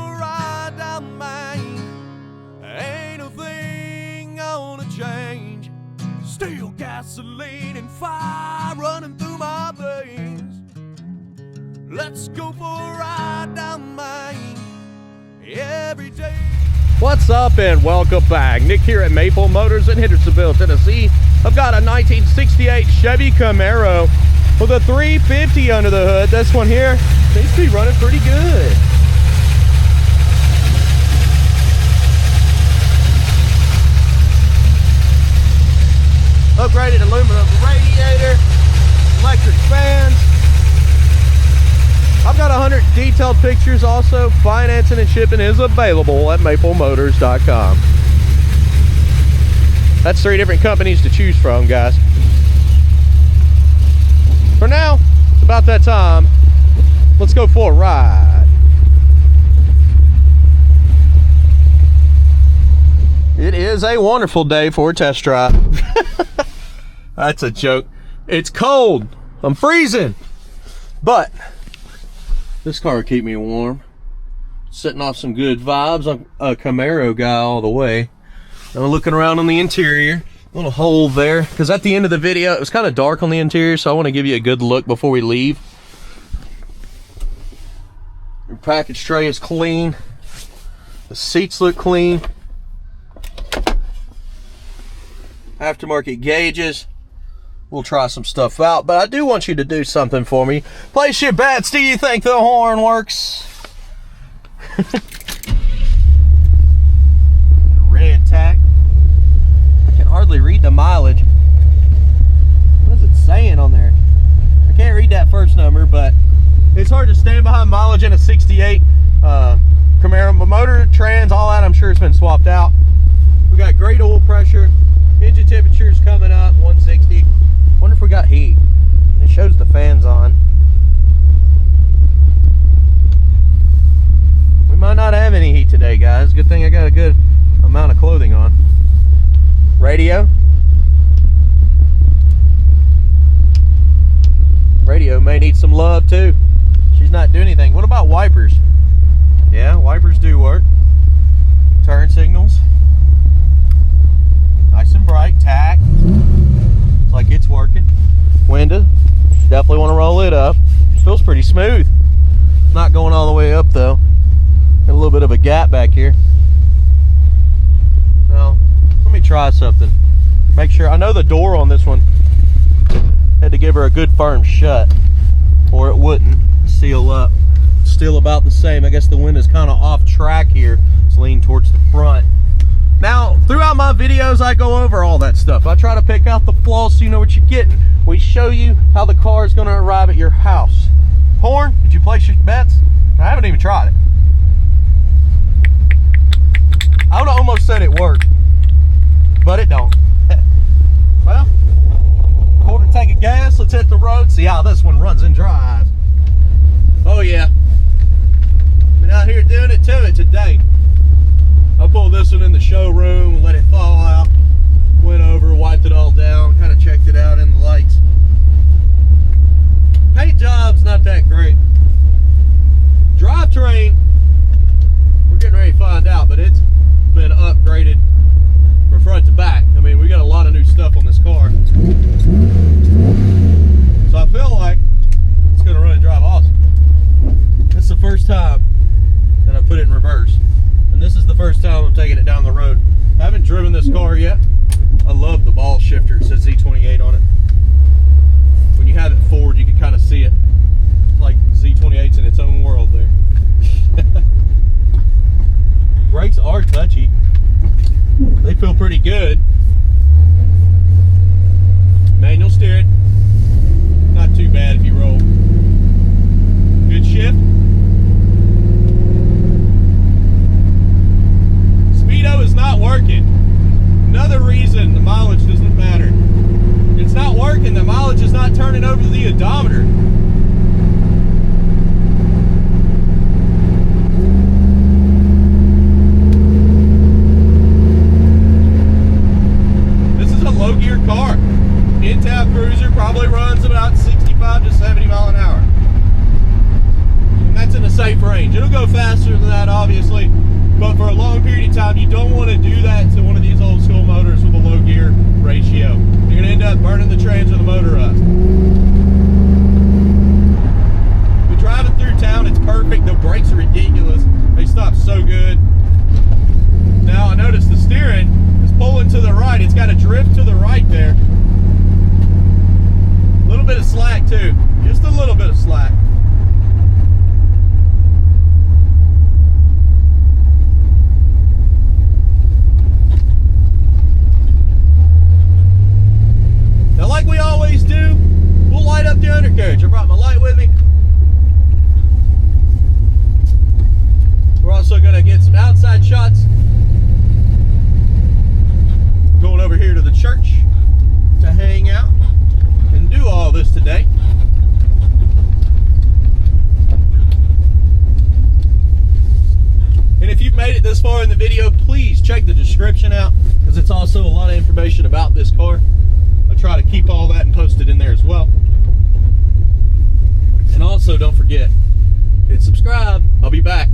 a ride down Main. Ain't a thing gonna change. Still gasoline and fire running through my veins. Let's go for a ride down Main every day. What's up and welcome back. Nick here at Maple Motors in Hendersonville, Tennessee. I've got a 1968 Chevy Camaro with a 350 under the hood. This one here seems to be running pretty good. Upgraded aluminum radiator, electric fans. I've got 100 detailed pictures. Also, financing and shipping is available at maplemotors.com. That's 3 different companies to choose from, guys. For now, it's about that time. Let's go for a ride. It is a wonderful day for a test drive. That's a joke. It's cold. I'm freezing. But this car will keep me warm. Setting off some good vibes. I'm a Camaro guy all the way. I'm looking around on the interior. Little hole there. Because at the end of the video, it was kind of dark on the interior, so I want to give you a good look before we leave. Your package tray is clean. The seats look clean. Aftermarket gauges. We'll try some stuff out, but I do want you to do something for me. Place your bets. Do you think the horn works? Ridetech. I can hardly read the mileage. What is it saying on there? I can't read that first number, but it's hard to stand behind mileage in a 68 Camaro. Motor, trans, all that, I'm sure it's been swapped out. We got great oil pressure. Engine temperature's coming up, 160. Wonder if we got heat. It shows the fans on. We might not have any heat today, guys. Good thing I got a good amount of clothing on. Radio. Radio may need some love too. She's not doing anything. What about wipers? Yeah, wipers do work. Turn signals. Nice and bright. Tach. Looks like it's working. Window. Definitely want to roll it up. Feels pretty smooth. Not going all the way up though. Got a little bit of a gap back here. Now, let me try something. Make sure. I know the door on this one had to give her a good firm shut, or it wouldn't seal up. Still about the same. I guess the window's kind of off track here. It's leaning towards the front. Now, throughout my videos, I go over all that stuff. I try to pick out the flaws so you know what you're getting. We show you how the car is going to arrive at your house. Horn, did you place your bets? I haven't even tried it. I would have almost said it worked, but it don't. Well, quarter tank of gas. Let's hit the road, see how this one runs and drives. Oh yeah, been out here doing it to it today. I pulled this one in the showroom and let it thaw out. Went over, wiped it all down, kind of checked it out in the lights. Paint job's not that great. Drivetrain, we're getting ready to find out, but it's been upgraded from front to back. I mean, we got a lot of new stuff on this car. So I feel like it's going to run and drive awesome. It's the first time that I put it in reverse. And this is the first time I'm taking it down the road. I haven't driven this car yet. I love the ball shifter. It says Z28 on it. When you have it forward, you can kind of see it. It's like Z28's in its own world there. Brakes are touchy. They feel pretty good. Manual steering. Not too bad if you roll. Good shift. Speedo is not working. Another reason the mileage doesn't matter. It's not working. The mileage is not turning over the odometer. This is a low gear car. In-town cruiser probably runs about 65 to 70 mile an hour. And that's in a safe range. It'll go faster than that, obviously. brake there. A little bit of slack too, just a little bit of slack. Now, like we always do, we'll light up the undercarriage. I brought my light with me. We're also going to get some outside shots. Going over here to the church to hang out and do all this today. And if you've made it this far in the video, please check the description out, because it's also a lot of information about this car. I'll try to keep all that and post it in there as well. And also, don't forget, hit subscribe. I'll be back.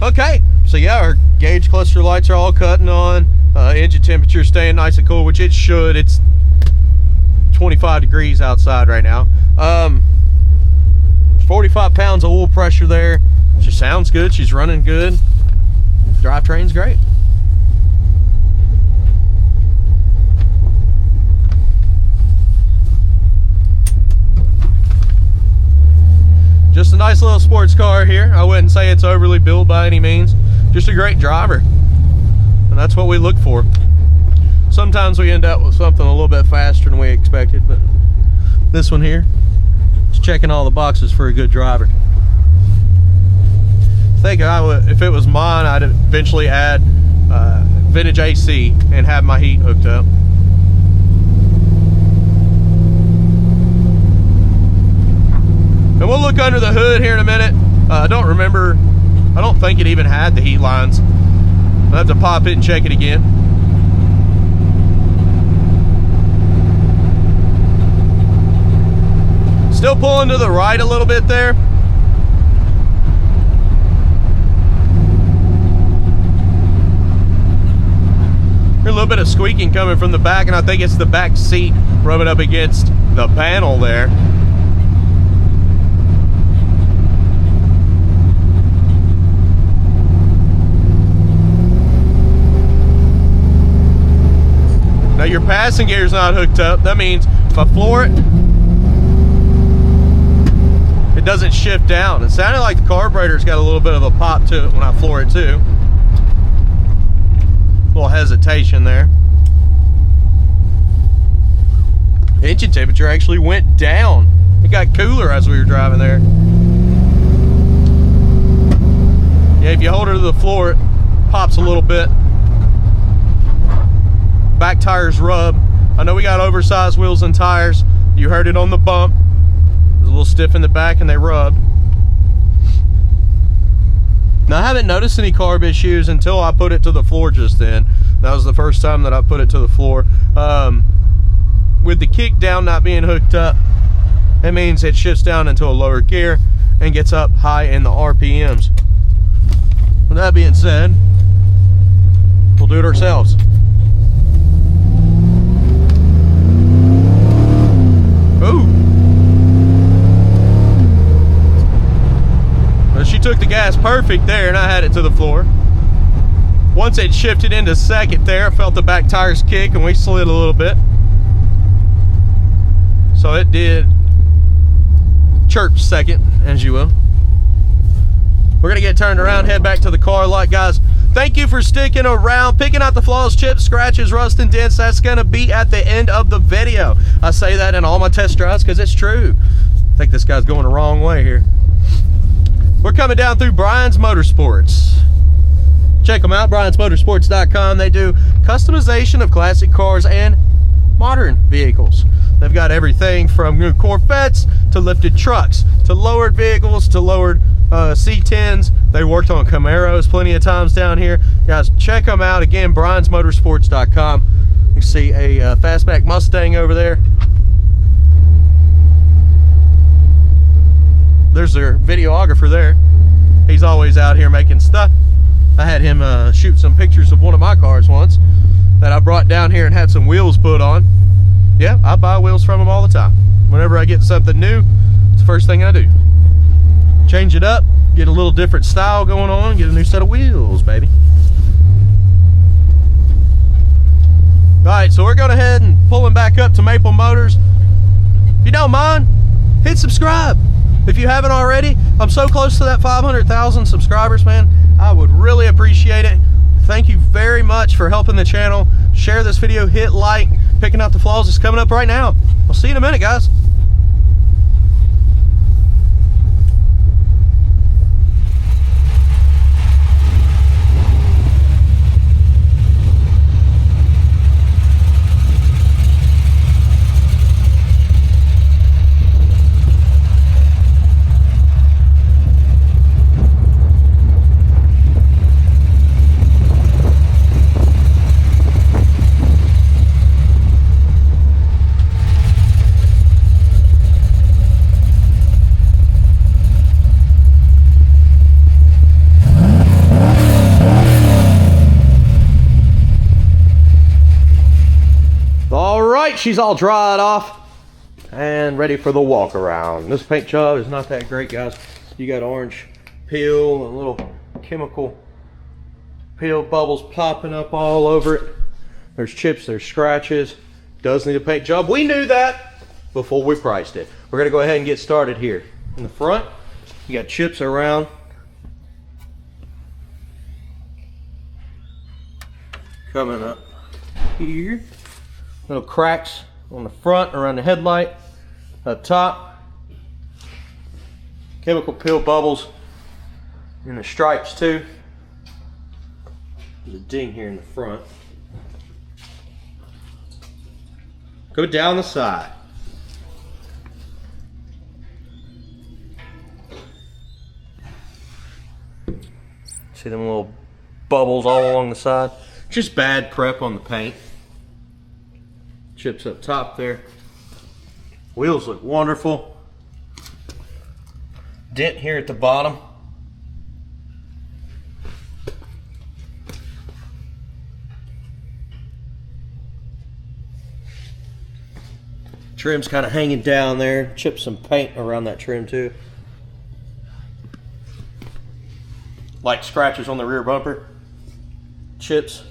Okay, so yeah, our gauge cluster lights are all cutting on. Engine temperature staying nice and cool, which it should. It's 25 degrees outside right now. 45 pounds of oil pressure there. She sounds good. She's running good. Drivetrain's great. Just a nice little sports car here. I wouldn't say it's overly built by any means. Just a great driver. And that's what we look for. Sometimes we end up with something a little bit faster than we expected, but this one here is checking all the boxes for a good driver. I think if it was mine, I'd eventually add vintage AC and have my heat hooked up. And we'll look under the hood here in a minute. I don't think it even had the heat lines. I'll have to pop it and check it again. Still pulling to the right a little bit there. A little bit of squeaking coming from the back, and I think it's the back seat rubbing up against the panel there. Now your passing gear is not hooked up. That means if I floor it, it doesn't shift down. It sounded like the carburetor's got a little bit of a pop to it when I floor it too. Little hesitation there. Engine temperature actually went down. It got cooler as we were driving there. Yeah, if you hold it to the floor, it pops a little bit. Back tires rub. I know we got oversized wheels and tires. You heard it on the bump. It was a little stiff in the back and they rubbed. Now, I haven't noticed any carb issues until I put it to the floor just then. That was the first time that I put it to the floor. With the kick down not being hooked up, it means it shifts down into a lower gear and gets up high in the RPMs. With that being said, we'll do it ourselves. Ooh. She took the gas perfect there, and I had it to the floor. Once it shifted into second there, I felt the back tires kick and we slid a little bit. So it did chirp second, as you will. We're gonna get turned around, head back to the car lot, guys. Thank you for sticking around, picking out the flaws, chips, scratches, rust, and dents. That's gonna be at the end of the video. I say that in all my test drives because it's true. I think this guy's going the wrong way here. We're coming down through Brian's Motorsports. Check them out, briansmotorsports.com. They do customization of classic cars and modern vehicles. They've got everything from new Corvettes to lifted trucks to lowered vehicles to lowered C10s. They worked on Camaros plenty of times down here. Guys, check them out. Again, briansmotorsports.com. You can see a fastback Mustang over there. There's their videographer there. He's always out here making stuff. I had him shoot some pictures of one of my cars once that I brought down here and had some wheels put on. Yeah, I buy wheels from him all the time. Whenever I get something new, it's the first thing I do. Change it up, get a little different style going on, get a new set of wheels, baby. Alright, so we're going ahead and pulling back up to Maple Motors. If you don't mind, hit subscribe. If you haven't already, I'm so close to that 500,000 subscribers, man. I would really appreciate it. Thank you very much for helping the channel. Share this video, hit like. Picking out the flaws is coming up right now. I'll see you in a minute, guys. She's all dried off and ready for the walk around. This paint job is not that great, guys. You got orange peel and little chemical peel bubbles popping up all over it. There's chips, there's scratches. Does need a paint job. We knew that before we priced it. We're gonna go ahead and get started here. In the front, you got chips around. Coming up here. Little cracks on the front, around the headlight, up top. Chemical peel bubbles in the stripes too. There's a ding here in the front. Go down the side. See them little bubbles all along the side? Just bad prep on the paint. Chips up top there. Wheels look wonderful. dent here at the bottom. Trim's kind of hanging down there. Chipped some paint around that trim too. Like scratches on the rear bumper. Chips.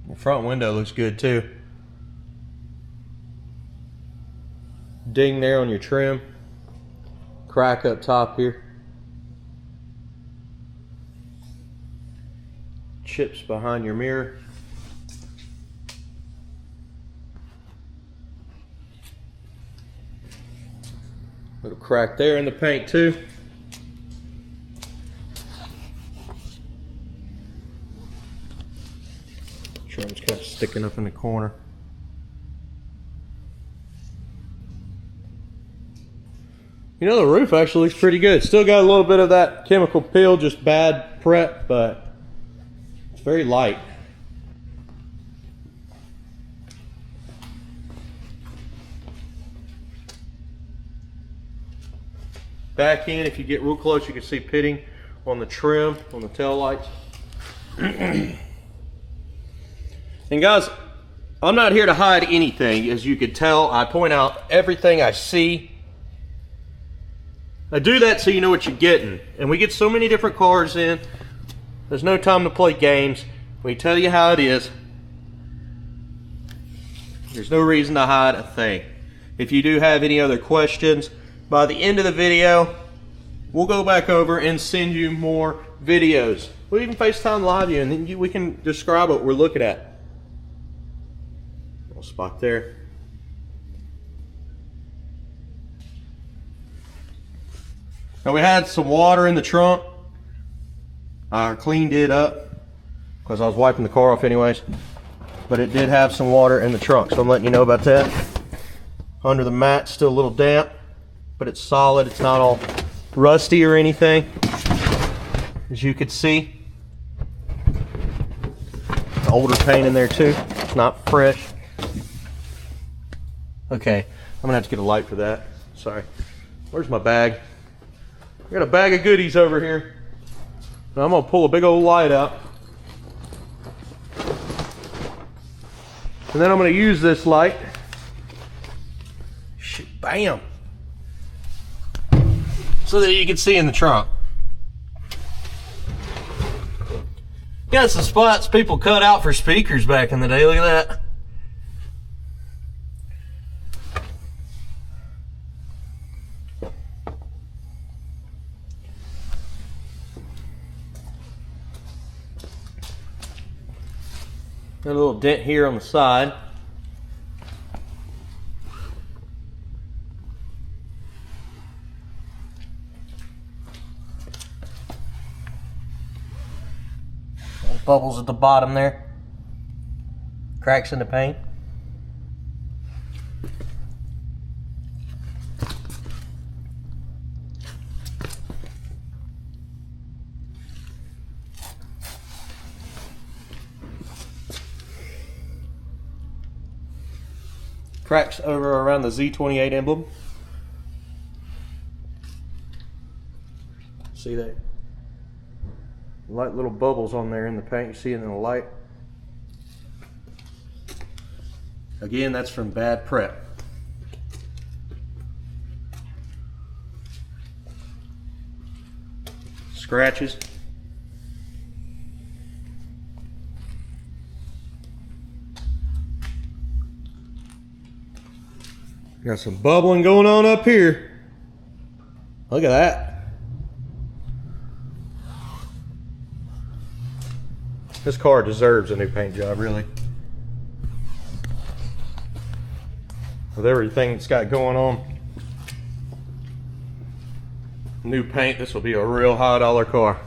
The front window looks good too. Ding there on your trim. Crack up top here. Chips behind your mirror. Little crack there in the paint too. Trim's kind of sticking up in the corner. You know, the roof actually looks pretty good. Still got a little bit of that chemical peel, just bad prep, but it's very light. Back end, if you get real close, you can see pitting on the trim, on the tail lights. And guys, I'm not here to hide anything. As you can tell, I point out everything I see. I do that so you know what you're getting. And we get so many different cars in. There's no time to play games. We tell you how it is. There's no reason to hide a thing. If you do have any other questions, by the end of the video, we'll go back over and send you more videos. We'll even FaceTime live you, and then we can describe what we're looking at. Little spot there. Now we had some water in the trunk. I cleaned it up because I was wiping the car off anyways. But it did have some water in the trunk, so I'm letting you know about that. Under the mat, still a little damp, but it's solid. It's not all rusty or anything, as you can see. Older paint in there too. It's not fresh. Okay, I'm gonna have to get a light for that. Sorry. Where's my bag? I got a bag of goodies over here. Now I'm gonna pull a big old light out. And then I'm gonna use this light. Bam! So that you can see in the trunk. Got some spots people cut out for speakers back in the day. Look at that. Got a little dent here on the side. Bubbles at the bottom there. Cracks in the paint. Cracks over around the Z28 emblem. See that? Light little bubbles on there in the paint. You see it in the light. Again, that's from bad prep. Scratches. Got some bubbling going on up here. Look at that. This car deserves a new paint job, really. With everything it's got going on. New paint, this will be a real high dollar car.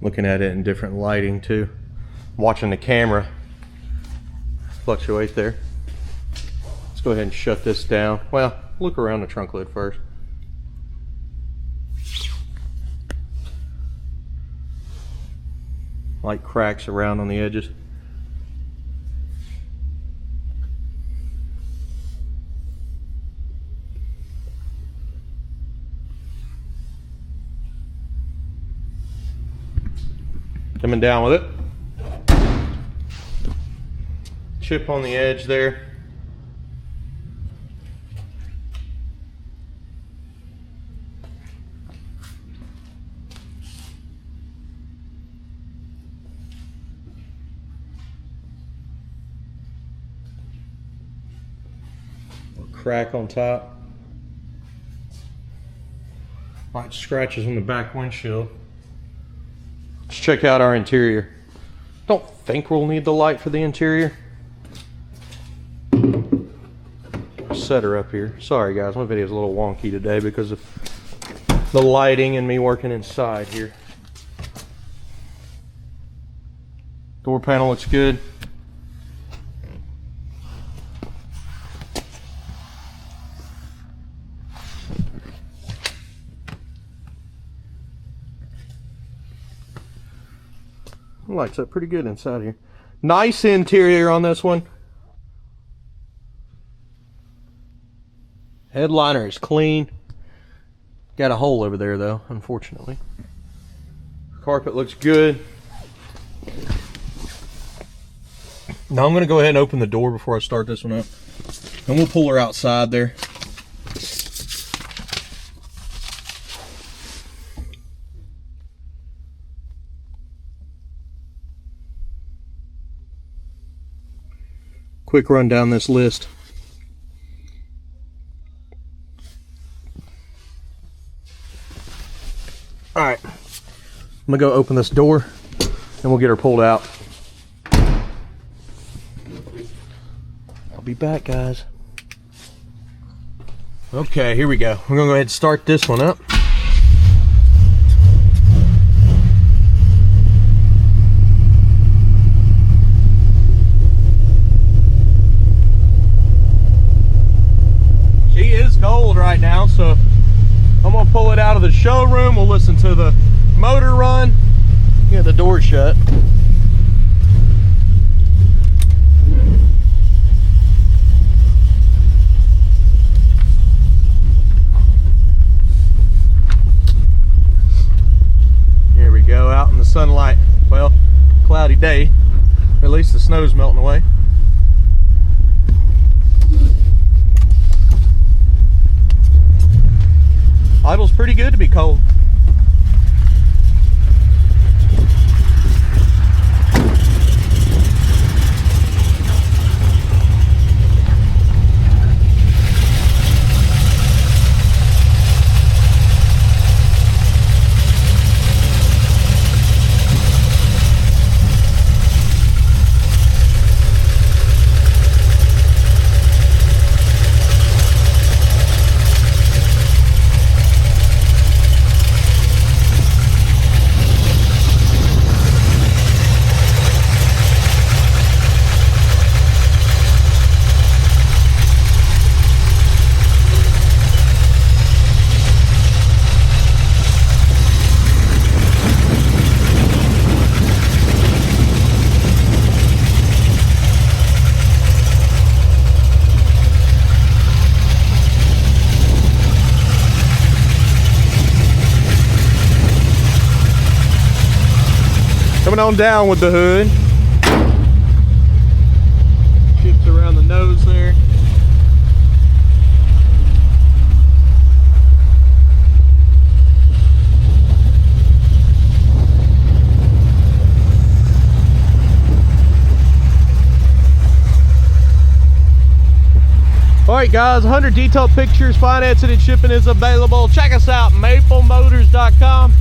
looking at it in different lighting too. Watching the camera fluctuate there. Let's go ahead and shut this down. Well, look around the trunk lid first. Light cracks around on the edges. Coming down with it. Chip on the edge there. Crack on top. Light scratches on the back windshield. Let's check out our interior. Don't think we'll need the light for the interior. Set her up here. Sorry guys, my video is a little wonky today because of the lighting and me working inside here. Door panel looks good. Lights up pretty good inside here. Nice interior on this one. Headliner is clean. Got a hole over there though, unfortunately. Carpet looks good. Now I'm going to go ahead and open the door before I start this one up. And we'll pull her outside there. Quick run down this list. All right, I'm gonna go open this door and we'll get her pulled out. I'll be back, guys. Okay, here we go. We're gonna go ahead and start this one up. Cold right now, so I'm gonna pull it out of the showroom. We'll listen to the motor run. Get the door shut. Here we go, out in the sunlight. Well, cloudy day. At least the snow's melting away. Idle's pretty good to be cold. Coming on down with the hood. Chips around the nose there. Alright guys, 100 detailed pictures, financing and shipping is available. Check us out, maplemotors.com.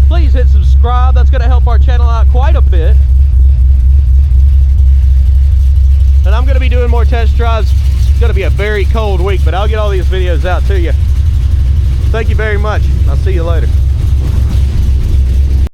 Please hit subscribe, that's going to help our channel out quite a bit. And I'm going to be doing more test drives. It's going to be a very cold week, but I'll get all these videos out to you. Thank you very much. I'll see you later.